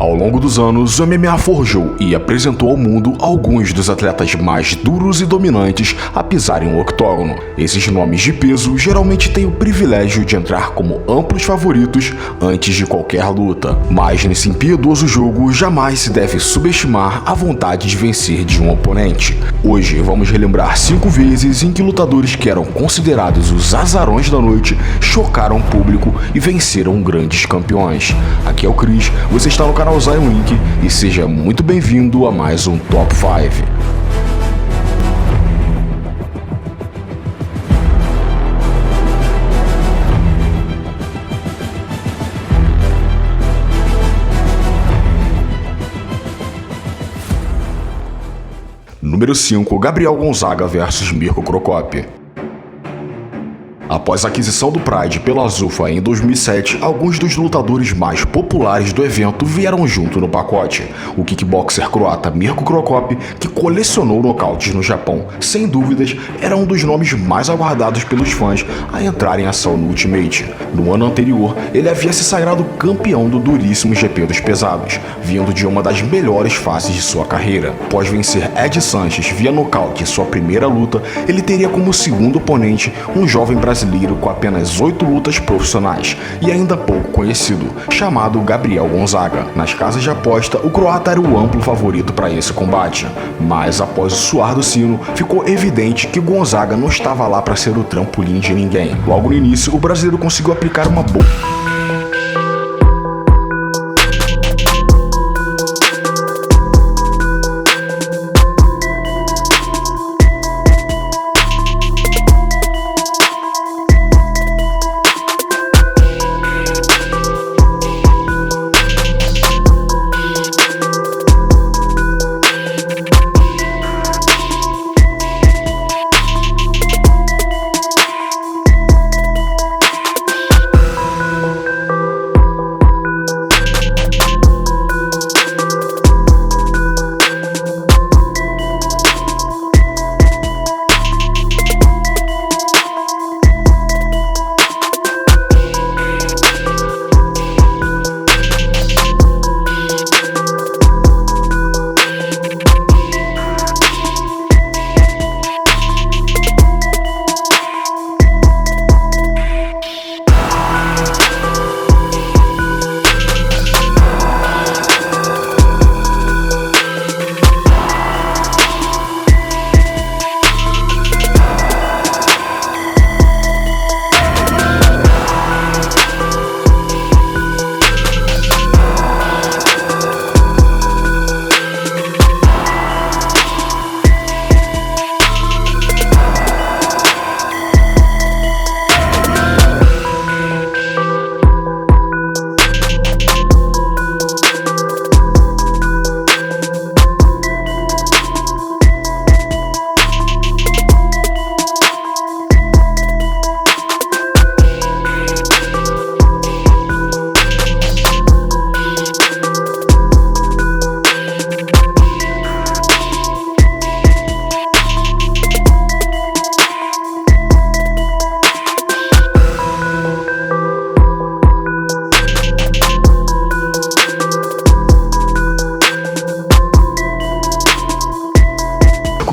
Ao longo dos anos, o MMA forjou e apresentou ao mundo alguns dos atletas mais duros e dominantes a pisar em um octógono. Esses nomes de peso geralmente têm o privilégio de entrar como amplos favoritos antes de qualquer luta. Mas nesse impiedoso jogo, jamais se deve subestimar a vontade de vencer de um oponente. Hoje vamos relembrar 5 vezes em que lutadores que eram considerados os azarões da noite chocaram o público e venceram grandes campeões. Aqui é o Chris, você está no canal Zion Link e seja muito bem-vindo a mais um Top 5. Número 5, Gabriel Gonzaga vs Mirko Cro Cop. Após a aquisição do Pride pela Zuffa em 2007, alguns dos lutadores mais populares do evento vieram junto no pacote. O kickboxer croata Mirko Cro Cop, que colecionou nocautes no Japão, sem dúvidas, era um dos nomes mais aguardados pelos fãs a entrar em ação no Ultimate. No ano anterior, ele havia se sagrado campeão do duríssimo GP dos pesados, vindo de uma das melhores fases de sua carreira. Após vencer Ed Sanches via nocaute em sua primeira luta, ele teria como segundo oponente um jovem brasileiro com apenas 8 lutas profissionais e ainda pouco conhecido, chamado Gabriel Gonzaga. Nas casas de aposta, o croata era o amplo favorito para esse combate, mas após o soar do sino, ficou evidente que Gonzaga não estava lá para ser o trampolim de ninguém. Logo no início, o brasileiro conseguiu aplicar uma boa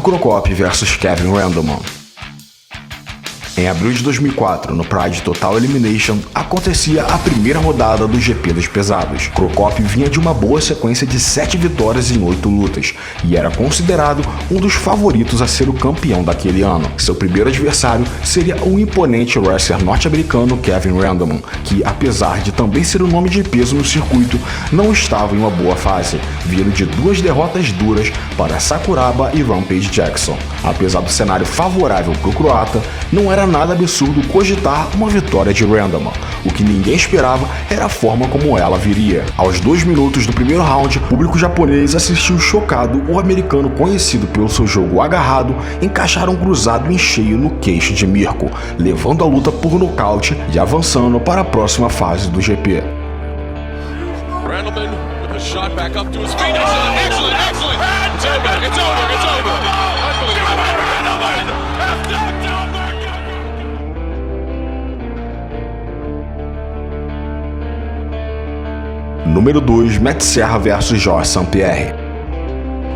Cro Cop vs Kevin Randleman. Em abril de 2004, no Pride Total Elimination, acontecia a primeira rodada do GP dos pesados. Cro Cop vinha de uma boa sequência de 7 vitórias em 8 lutas, e era considerado um dos favoritos a ser o campeão daquele ano. Seu primeiro adversário seria o imponente wrestler norte-americano Kevin Randleman, que, apesar de também ser o nome de peso no circuito, não estava em uma boa fase, vindo de 2 derrotas duras para Sakuraba e Rampage Jackson. Apesar do cenário favorável para o croata, não era nada absurdo cogitar uma vitória de Randleman. O que ninguém esperava era a forma como ela viria. Aos 2 minutos do primeiro round, o público japonês assistiu chocado o americano, conhecido pelo seu jogo agarrado, encaixar um cruzado em cheio no queixo de Mirko, levando a luta por nocaute e avançando para a próxima fase do GP. Randleman with a shot back up to his feet. Excellent. It's over. Unbelievable. Número 2, Matt Serra vs Georges St-Pierre.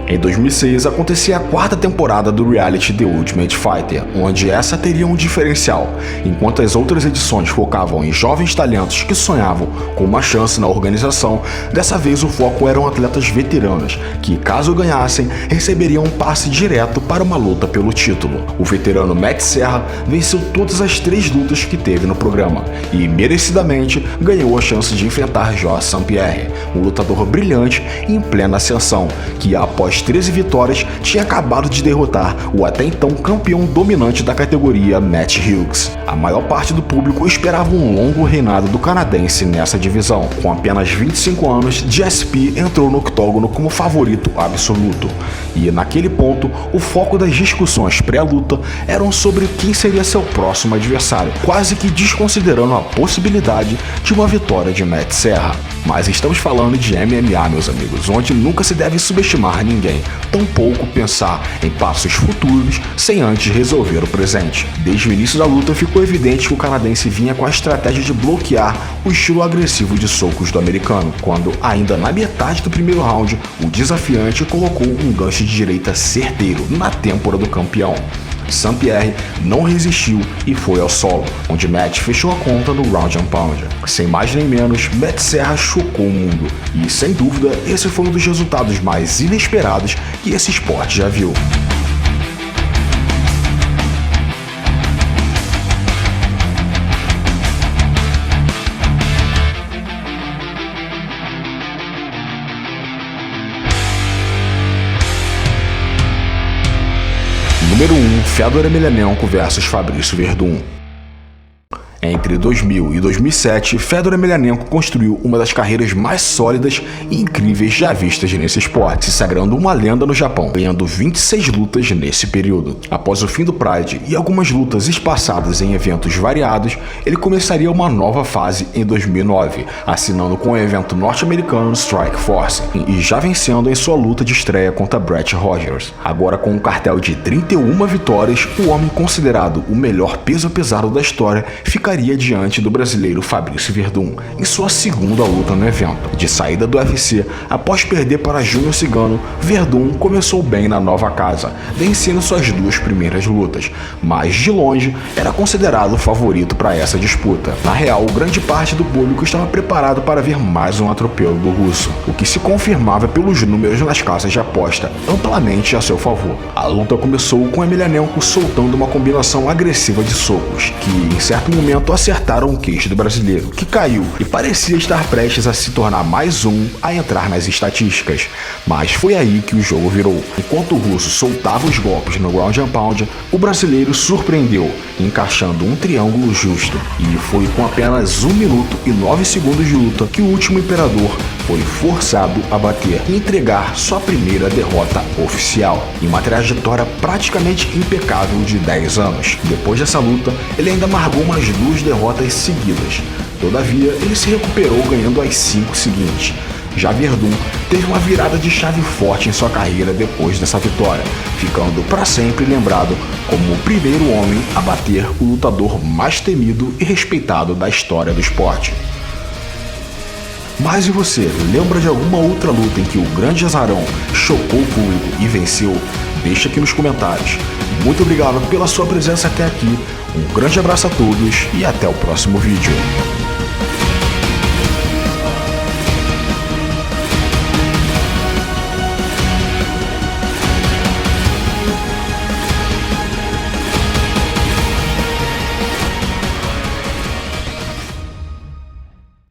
Em 2006, acontecia a 4ª temporada do reality The Ultimate Fighter, onde essa teria um diferencial. Enquanto as outras edições focavam em jovens talentos que sonhavam com uma chance na organização, dessa vez o foco eram atletas veteranos, que, caso ganhassem, receberiam um passe direto para uma luta pelo título. O veterano Matt Serra venceu todas as 3 lutas que teve no programa, e merecidamente ganhou a chance de enfrentar Georges St-Pierre, um lutador brilhante e em plena ascensão, que após 13 vitórias, tinha acabado de derrotar o até então campeão dominante da categoria, Matt Hughes. A maior parte do público esperava um longo reinado do canadense nessa divisão. Com apenas 25 anos, GSP entrou no octógono como favorito absoluto. E naquele ponto, o foco das discussões pré-luta eram sobre quem seria seu próximo adversário, quase que desconsiderando a possibilidade de uma vitória de Matt Serra. Mas estamos falando de MMA, meus amigos, onde nunca se deve subestimar ninguém, tampouco pensar em passos futuros sem antes resolver o presente. Desde o início da luta ficou evidente que o canadense vinha com a estratégia de bloquear o estilo agressivo de socos do americano, quando ainda na metade do primeiro round, o desafiante colocou um gancho de direita certeiro na têmpora do campeão. St-Pierre não resistiu e foi ao solo, onde Matt fechou a conta no Round and Pound. Sem mais nem menos, Matt Serra chocou o mundo, e sem dúvida esse foi um dos resultados mais inesperados que esse esporte já viu. Número 1, Fedor Emelianenko vs Fabrício Werdum. Entre 2000 e 2007, Fedor Emelianenko construiu uma das carreiras mais sólidas e incríveis já vistas nesse esporte, se sagrando uma lenda no Japão, ganhando 26 lutas nesse período. Após o fim do Pride e algumas lutas espaçadas em eventos variados, ele começaria uma nova fase em 2009, assinando com o evento norte-americano Strike Force e já vencendo em sua luta de estreia contra Brett Rogers. Agora com um cartel de 31 vitórias, o homem considerado o melhor peso pesado da história ficaria diante do brasileiro Fabrício Werdum em sua segunda luta no evento. De saída do UFC, após perder para Júnior Cigano, Werdum começou bem na nova casa, vencendo suas 2 primeiras lutas, mas de longe era considerado o favorito para essa disputa. Na real, grande parte do público estava preparado para ver mais um atropelo do russo, o que se confirmava pelos números nas casas de aposta amplamente a seu favor. A luta começou com Emelianenko soltando uma combinação agressiva de socos, que em certo momento acertaram o queixo do brasileiro, que caiu e parecia estar prestes a se tornar mais um a entrar nas estatísticas. Mas foi aí que o jogo virou. Enquanto o russo soltava os golpes no Ground and Pound, o brasileiro surpreendeu, encaixando um triângulo justo. E foi com apenas 1 minuto e 9 segundos de luta que o último imperador foi forçado a bater e entregar sua primeira derrota oficial, em uma trajetória praticamente impecável de 10 anos. Depois dessa luta, ele ainda amargou umas 2 derrotas seguidas. Todavia, ele se recuperou ganhando as 5 seguintes. Já Werdum teve uma virada de chave forte em sua carreira depois dessa vitória, ficando para sempre lembrado como o primeiro homem a bater o lutador mais temido e respeitado da história do esporte. Mas e você, lembra de alguma outra luta em que o grande azarão chocou o público e venceu? Deixa aqui nos comentários. Muito obrigado pela sua presença até aqui, um grande abraço a todos e até o próximo vídeo.